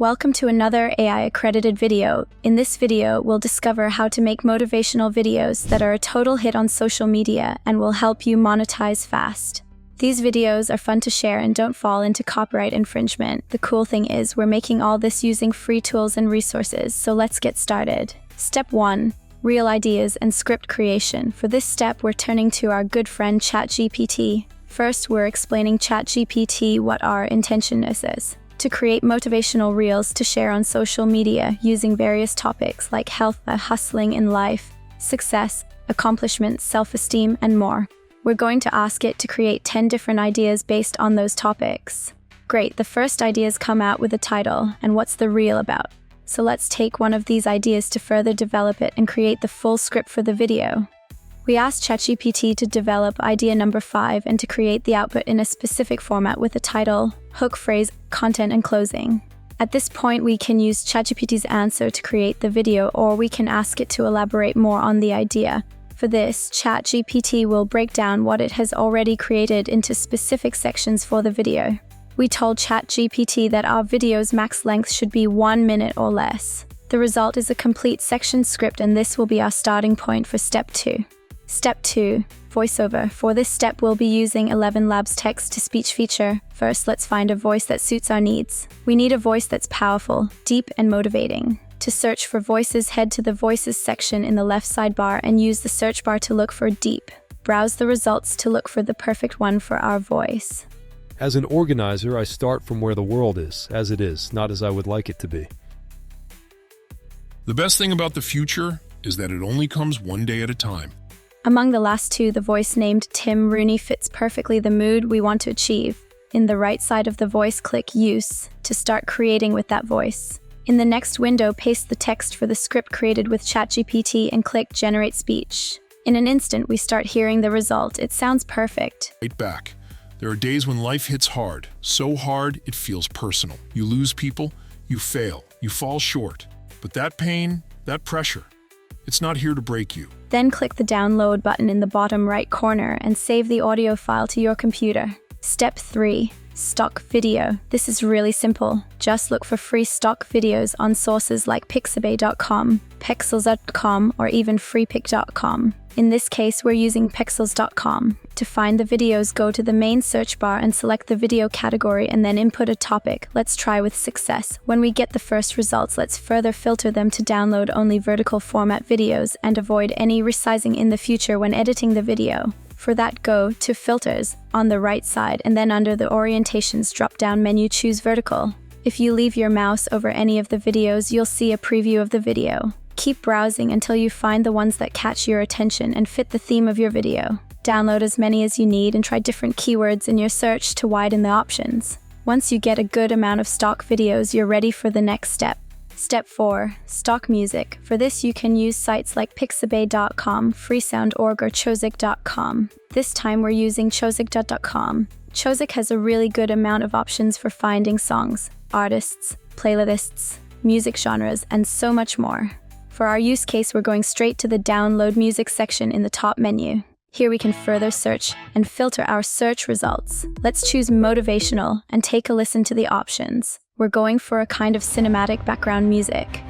Welcome to another AI-accredited video. In this video, we'll discover how to make motivational videos that are a total hit on social media and will help you monetize fast. These videos are fun to share and don't fall into copyright infringement. The cool thing is we're making all this using free tools and resources, so let's get started. Step 1. Real ideas and script creation. For this step, we're turning to our good friend ChatGPT. First, we're explaining ChatGPT what our intention is. To create motivational reels to share on social media using various topics like health, hustling in life, success, accomplishments, self-esteem, and more. We're going to ask it to create 10 different ideas based on those topics. Great, the first ideas come out with a title, and what's the reel about? So let's take one of these ideas to further develop it and create the full script for the video. We asked ChatGPT to develop idea number 5 and to create the output in a specific format with a title, hook phrase, content, and closing. At this point, we can use ChatGPT's answer to create the video, or we can ask it to elaborate more on the idea. For this, ChatGPT will break down what it has already created into specific sections for the video. We told ChatGPT that our video's max length should be 1 minute or less. The result is a complete section script, and this will be our starting point for step 2. Step 2. Voiceover. For this step, we'll be using 11 Labs text-to-speech feature. First, let's find a voice that suits our needs. We need a voice that's powerful, deep, and motivating. To search for voices, head to the Voices section in the left sidebar and use the search bar to look for deep. Browse the results to look for the perfect one for our voice. As an organizer, I start from where the world is, as it is, not as I would like it to be. The best thing about the future is that it only comes one day at a time. Among the last two, the voice named Tim Rooney fits perfectly the mood we want to achieve. In the right side of the voice, click Use to start creating with that voice. In the next window, paste the text for the script created with ChatGPT and click Generate Speech. In an instant, we start hearing the result. It sounds perfect. Right back. There are days when life hits hard, so hard it feels personal. You lose people, you fail, you fall short. But that pain, that pressure, it's not here to break you. Then click the download button in the bottom right corner and save the audio file to your computer. Step 3. Stock video. This is really simple. Just look for free stock videos on sources like pixabay.com, pexels.com, or even freepik.com. In this case, we're using pexels.com. To find the videos, go to the main search bar and select the video category and then input a topic. Let's try with success. When we get the first results, let's further filter them to download only vertical format videos and avoid any resizing in the future when editing the video. For that, go to Filters on the right side and then under the Orientations drop-down menu, choose Vertical. If you leave your mouse over any of the videos, you'll see a preview of the video. Keep browsing until you find the ones that catch your attention and fit the theme of your video. Download as many as you need and try different keywords in your search to widen the options. Once you get a good amount of stock videos, you're ready for the next step. Step 4. Stock music. For this, you can use sites like pixabay.com, freesound.org, or chozik.com. This time we're using chozik.com. Chozik has a really good amount of options for finding songs, artists, playlists, music genres, and so much more. For our use case, we're going straight to the Download Music section in the top menu. Here we can further search and filter our search results. Let's choose Motivational and take a listen to the options. We're going for a kind of cinematic background music.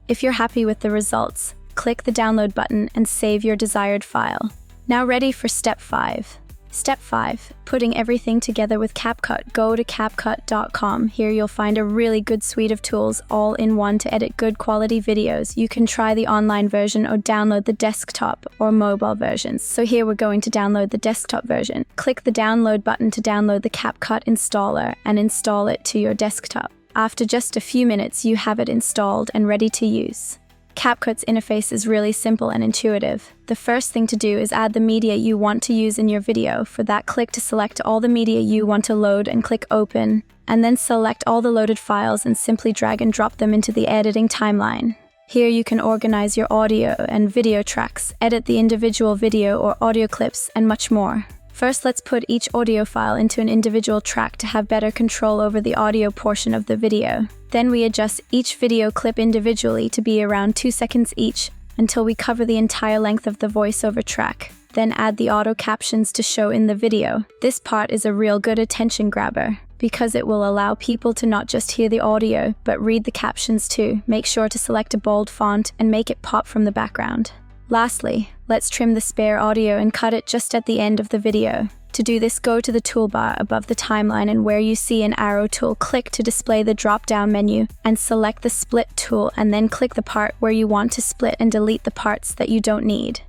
If you're happy with the results, click the download button and save your desired file. Now ready for step 5. Step 5. Putting everything together with Capcut. Go to Capcut.com. Here you'll find a really good suite of tools all in one to edit good quality videos. You can try the online version or download the desktop or mobile versions. So here we're going to download the desktop version. Click the download button to download the Capcut installer and install it to your desktop. After just a few minutes, you have it installed and ready to use. Capcut's interface is really simple and intuitive. The first thing to do is add the media you want to use in your video. For that, click to select all the media you want to load and click Open, and then select all the loaded files and simply drag and drop them into the editing timeline. Here you can organize your audio and video tracks, edit the individual video or audio clips, and much more. First, let's put each audio file into an individual track to have better control over the audio portion of the video. Then we adjust each video clip individually to be around 2 seconds each until we cover the entire length of the voiceover track. Then add the auto captions to show in the video. This part is a real good attention grabber because it will allow people to not just hear the audio, but read the captions too. Make sure to select a bold font and make it pop from the background. Lastly, let's trim the spare audio and cut it just at the end of the video. To do this, go to the toolbar above the timeline, and where you see an arrow tool, click to display the drop-down menu and select the split tool, and then click the part where you want to split and delete the parts that you don't need.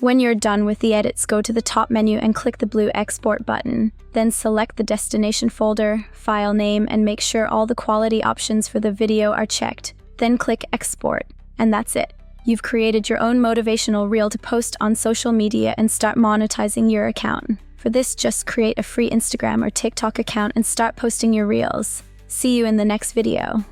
When you're done with the edits, go to the top menu and click the blue export button. Then select the destination folder, file name, and make sure all the quality options for the video are checked. Then click export, and that's it. You've created your own motivational reel to post on social media and start monetizing your account. For this, just create a free Instagram or TikTok account and start posting your reels. See you in the next video.